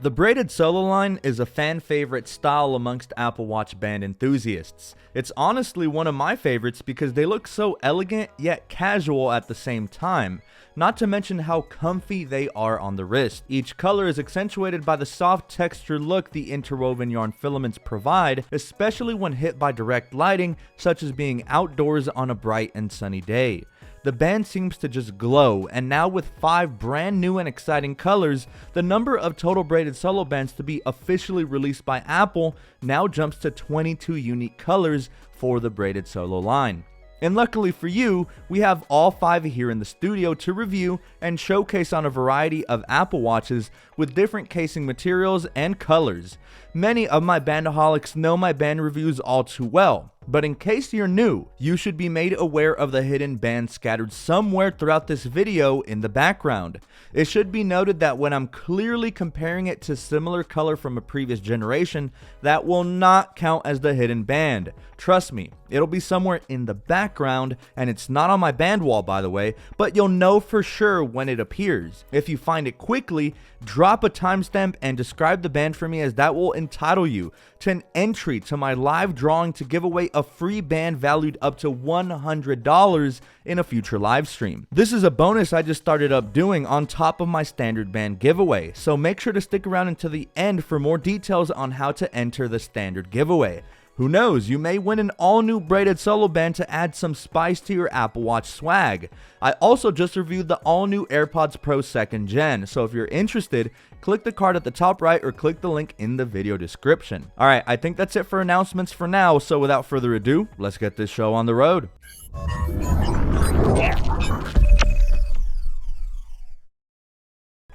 The braided solo line is a fan favorite style amongst Apple Watch band enthusiasts. It's honestly one of my favorites because they look so elegant yet casual at the same time, not to mention how comfy they are on the wrist. Each color is accentuated by the soft texture look the interwoven yarn filaments provide, especially when hit by direct lighting, such as being outdoors on a bright and sunny day. The band seems to just glow, and now with 5 brand new and exciting colors, the number of total braided solo bands to be officially released by Apple now jumps to 22 unique colors for the braided solo line. And luckily for you, we have all 5 here in the studio to review and showcase on a variety of Apple Watches with different casing materials and colors. Many of my bandaholics know my band reviews all too well, but in case you're new, you should be made aware of the hidden bands scattered somewhere throughout this video in the background. It should be noted that when I'm clearly comparing it to similar color from a previous generation, that will not count as the hidden band. Trust me, it'll be somewhere in the background, and it's not on my band wall by the way, but you'll know for sure when it appears. If you find it quickly, drop a timestamp and describe the band for me, as that will entitle you to an entry to my live drawing to give away a free band valued up to $100 in a future live stream. This is a bonus I just started up doing on top of my standard band giveaway, so make sure to stick around until the end for more details on how to enter the standard giveaway. Who knows, you may win an all-new braided solo band to add some spice to your Apple Watch swag. I also just reviewed the all-new AirPods Pro 2nd Gen, so if you're interested, click the card at the top right or click the link in the video description. Alright, I think that's it for announcements for now, so without further ado, let's get this show on the road.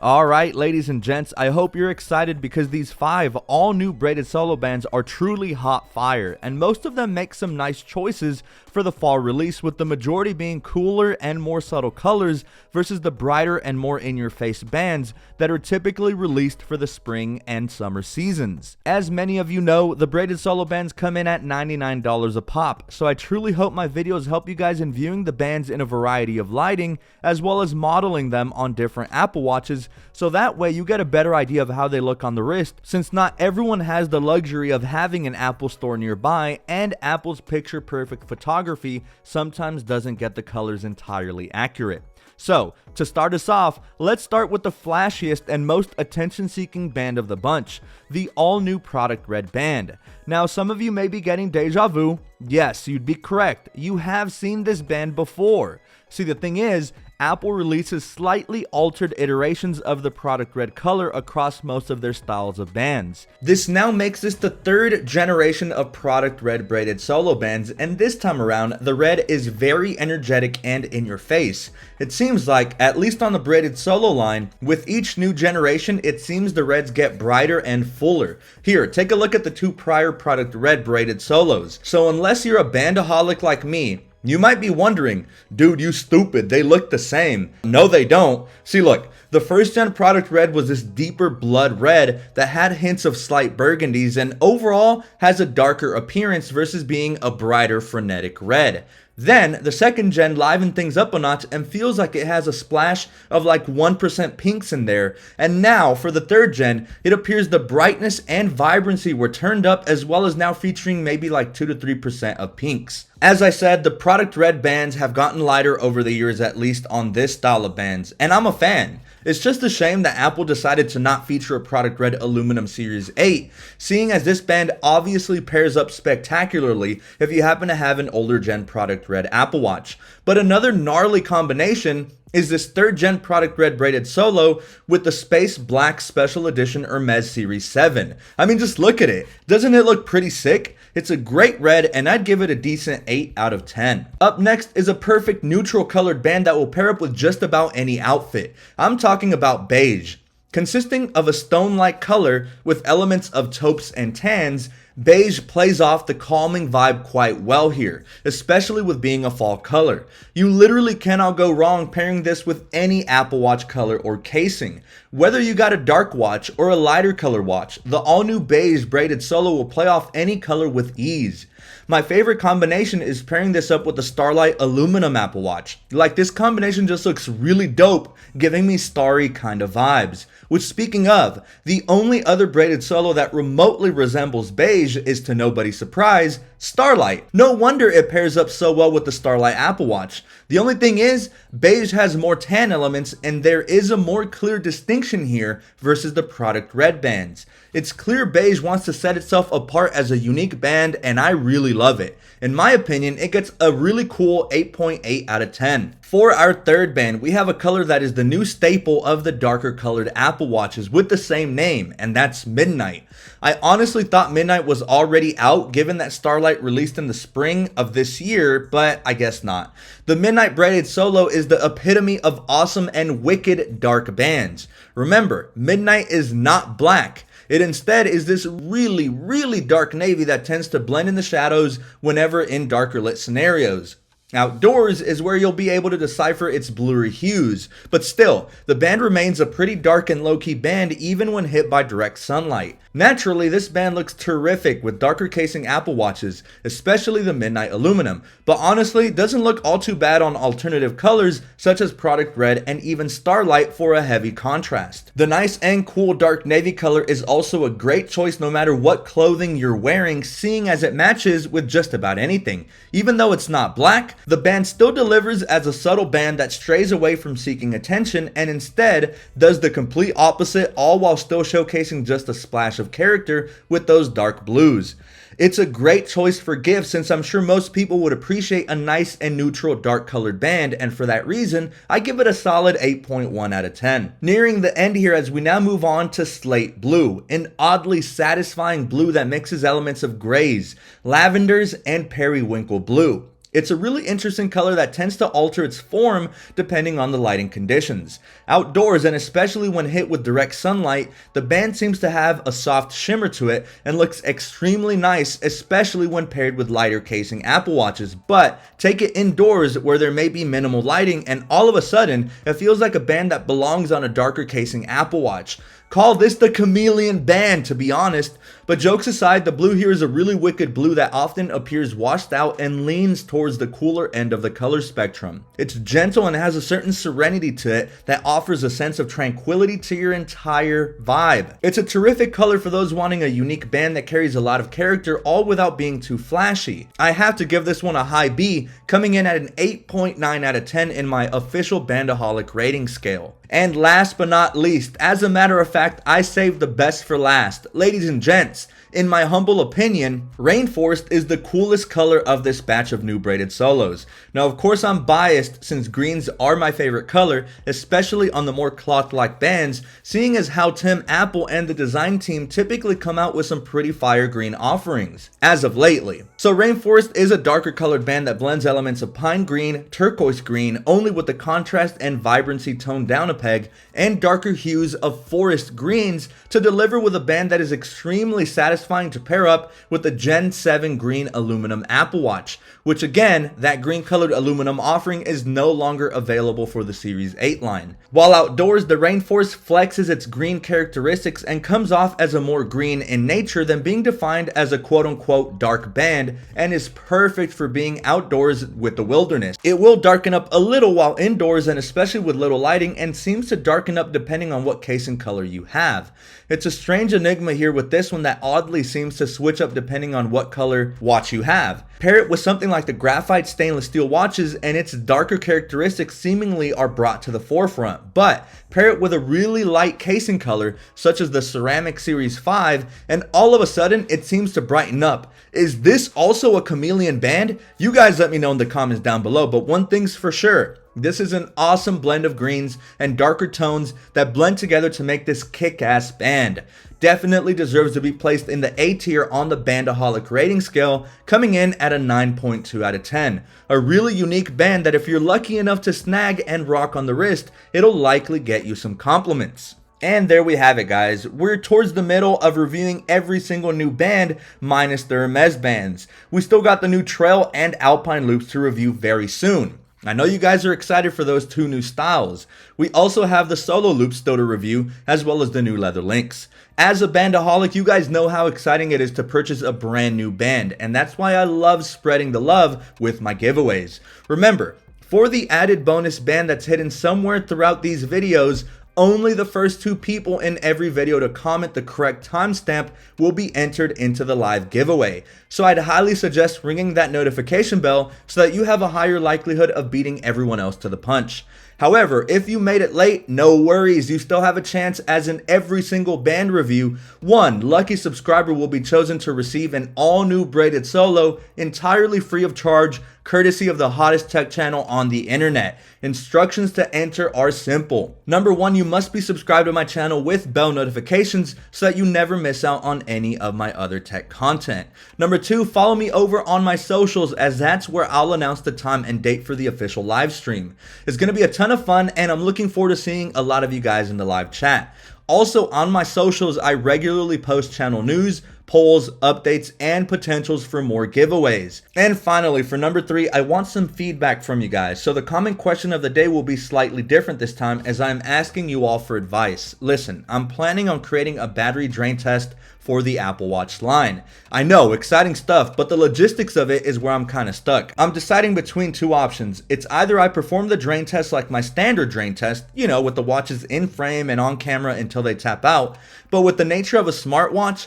Alright, ladies and gents, I hope you're excited because these 5 all-new braided solo bands are truly hot fire, and most of them make some nice choices for the fall release, with the majority being cooler and more subtle colors versus the brighter and more in-your-face bands that are typically released for the spring and summer seasons. As many of you know, the braided solo bands come in at $99 a pop, so I truly hope my videos help you guys in viewing the bands in a variety of lighting, as well as modeling them on different Apple Watches, so that way you get a better idea of how they look on the wrist, since not everyone has the luxury of having an Apple store nearby, and Apple's picture-perfect photography sometimes doesn't get the colors entirely accurate. So, to start us off, let's start with the flashiest and most attention-seeking band of the bunch, the all-new Product Red band. Now, some of you may be getting deja vu. Yes, you'd be correct. You have seen this band before. See, the thing is, Apple releases slightly altered iterations of the Product Red color across most of their styles of bands. This now makes this the 3rd generation of Product Red braided solo bands, and this time around, the red is very energetic and in your face. It seems like, at least on the braided solo line, with each new generation, it seems the reds get brighter and fuller. Here, take a look at the 2 prior Product Red braided solos. So unless you're a bandaholic like me, you might be wondering, dude, you stupid, they look the same. No, they don't. See, look, the 1st gen Product Red was this deeper blood red that had hints of slight burgundies and overall has a darker appearance versus being a brighter frenetic red. Then, the 2nd gen livened things up a notch and feels like it has a splash of like 1% pinks in there. And now, for the 3rd gen, it appears the brightness and vibrancy were turned up, as well as now featuring maybe like 2 to 3% of pinks. As I said, the Product Red bands have gotten lighter over the years, at least on this style of bands, and I'm a fan. It's just a shame that Apple decided to not feature a Product Red Aluminum Series 8, seeing as this band obviously pairs up spectacularly if you happen to have an older gen Product Red Apple Watch. But another gnarly combination is this 3rd gen Product Red braided solo with the Space Black Special Edition Hermes Series 7. I mean, just look at it. Doesn't it look pretty sick? It's a great red, and I'd give it a decent 8 out of 10. Up next is a perfect neutral colored band that will pair up with just about any outfit. I'm talking about beige. Consisting of a stone-like color with elements of taupes and tans, Beige plays off the calming vibe quite well here, especially with being a fall color. You literally cannot go wrong pairing this with any Apple Watch color or casing. Whether you got a dark watch or a lighter color watch, the all-new beige braided solo will play off any color with ease. My favorite combination is pairing this up with the Starlight aluminum Apple Watch. Like, this combination just looks really dope, giving me starry kind of vibes. Which, speaking of, the only other braided solo that remotely resembles beige is, to nobody's surprise, Starlight. No wonder it pairs up so well with the Starlight Apple Watch. The only thing is, beige has more tan elements and there is a more clear distinction here versus the product red bands. It's clear beige wants to set itself apart as a unique band, and I really love it. In my opinion, it gets a really cool 8.8 out of 10. For our third band, we have a color that is the new staple of the darker colored Apple Watches with the same name, and that's Midnight. I honestly thought Midnight was already out given that Starlight released in the spring of this year, but I guess not. The Midnight Braided Solo is the epitome of awesome and wicked dark bands. Remember, Midnight is not black. It instead is this really dark navy that tends to blend in the shadows whenever in darker lit scenarios. Outdoors is where you'll be able to decipher its blurry hues, but still, the band remains a pretty dark and low-key band even when hit by direct sunlight. Naturally, this band looks terrific with darker casing Apple Watches, especially the Midnight Aluminum, but honestly, doesn't look all too bad on alternative colors such as Product Red and even Starlight for a heavy contrast. The nice and cool dark navy color is also a great choice no matter what clothing you're wearing, seeing as it matches with just about anything. Even though it's not black, the band still delivers as a subtle band that strays away from seeking attention and instead does the complete opposite, all while still showcasing just a splash of character with those dark blues. It's a great choice for gifts since I'm sure most people would appreciate a nice and neutral dark colored band, and for that reason, I give it a solid 8.1 out of 10. Nearing the end here as we now move on to Slate Blue, an oddly satisfying blue that mixes elements of grays, lavenders, and periwinkle blue. It's a really interesting color that tends to alter its form depending on the lighting conditions. Outdoors, and especially when hit with direct sunlight, the band seems to have a soft shimmer to it and looks extremely nice, especially when paired with lighter casing Apple Watches. But take it indoors where there may be minimal lighting and all of a sudden, it feels like a band that belongs on a darker casing Apple Watch. Call this the chameleon band, to be honest. But jokes aside, the blue here is a really wicked blue that often appears washed out and leans towards the cooler end of the color spectrum. It's gentle and has a certain serenity to it that offers a sense of tranquility to your entire vibe. It's a terrific color for those wanting a unique band that carries a lot of character, all without being too flashy. I have to give this one a high B, coming in at an 8.9 out of 10 in my official Bandaholic rating scale. And last but not least, as a matter of fact, I saved the best for last. Ladies and gents, in my humble opinion, Rainforest is the coolest color of this batch of new braided solos. Now, of course, I'm biased since greens are my favorite color, especially on the more cloth-like bands, seeing as how Tim Apple and the design team typically come out with some pretty fire green offerings, as of lately. So Rainforest is a darker colored band that blends elements of pine green, turquoise green, only with the contrast and vibrancy toned down a peg, and darker hues of forest greens to deliver with a band that is extremely satisfying to pair up with the Gen 7 green aluminum Apple Watch, which again, that green colored aluminum offering is no longer available for the Series 8 line. While outdoors, the Rainforest flexes its green characteristics and comes off as a more green in nature than being defined as a quote-unquote dark band, and is perfect for being outdoors with the wilderness. It will darken up a little while indoors and especially with little lighting, and seems to darken up depending on what casing color you have. It's a strange enigma here with this one that oddly seems to switch up depending on what color watch you have. Pair it with something like the graphite stainless steel watches and its darker characteristics seemingly are brought to the forefront, but pair it with a really light casing color such as the Ceramic Series 5 and all of a sudden it seems to brighten up. Is this also a chameleon band? You guys let me know in the comments down below, but one thing's for sure. This is an awesome blend of greens and darker tones that blend together to make this kick-ass band. Definitely deserves to be placed in the A tier on the Bandaholic rating scale, coming in at a 9.2 out of 10. A really unique band that if you're lucky enough to snag and rock on the wrist, it'll likely get you some compliments. And there we have it, guys. We're towards the middle of reviewing every single new band minus the Hermes bands. We still got the new Trail and Alpine loops to review very soon. I know you guys are excited for those two new styles. We also have the solo loops still to review, as well as the new leather links. As a bandaholic, you guys know how exciting it is to purchase a brand new band, and that's why I love spreading the love with my giveaways. Remember, for the added bonus band that's hidden somewhere throughout these videos, only the first 2 people in every video to comment the correct timestamp will be entered into the live giveaway. So I'd highly suggest ringing that notification bell so that you have a higher likelihood of beating everyone else to the punch. However, if you made it late, no worries, you still have a chance, as in every single band review. One lucky subscriber will be chosen to receive an all new braided solo entirely free of charge, courtesy of the hottest tech channel on the internet. Instructions to enter are simple. Number 1, you must be subscribed to my channel with bell notifications so that you never miss out on any of my other tech content. Number 2, follow me over on my socials, as that's where I'll announce the time and date for the official live stream. It's going to be a ton of fun, and I'm looking forward to seeing a lot of you guys in the live chat. Also, on my socials, I regularly post channel news, polls, updates, and potentials for more giveaways. And finally, for number 3, I want some feedback from you guys. So the comment question of the day will be slightly different this time, as I'm asking you all for advice. Listen, I'm planning on creating a battery drain test for the Apple Watch line. I know, exciting stuff, but the logistics of it is where I'm kind of stuck. I'm deciding between 2 options. It's either I perform the drain test like my standard drain test, with the watches in frame and on camera until they tap out, but with the nature of a smartwatch,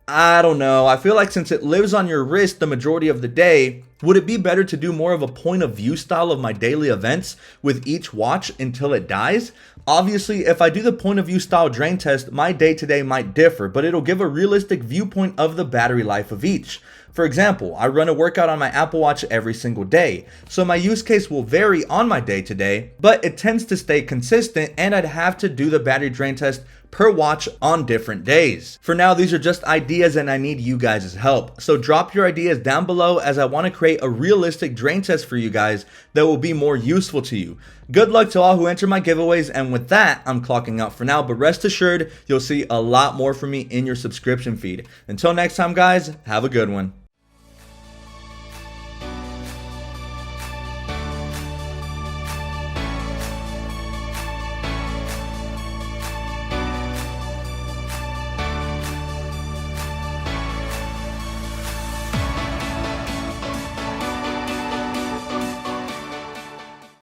I don't know. I feel like since it lives on your wrist the majority of the day, would it be better to do more of a point of view style of my daily events with each watch until it dies? Obviously, if I do the point of view style drain test, my day-to-day might differ, but it'll give a realistic viewpoint of the battery life of each. For example, I run a workout on my Apple Watch every single day, so my use case will vary on my day-to-day, but it tends to stay consistent, and I'd have to do the battery drain test per watch on different days. For now, these are just ideas and I need you guys' help. So drop your ideas down below, as I want to create a realistic drain test for you guys that will be more useful to you. Good luck to all who enter my giveaways, and with that, I'm clocking out for now, but rest assured, you'll see a lot more from me in your subscription feed. Until next time, guys, have a good one.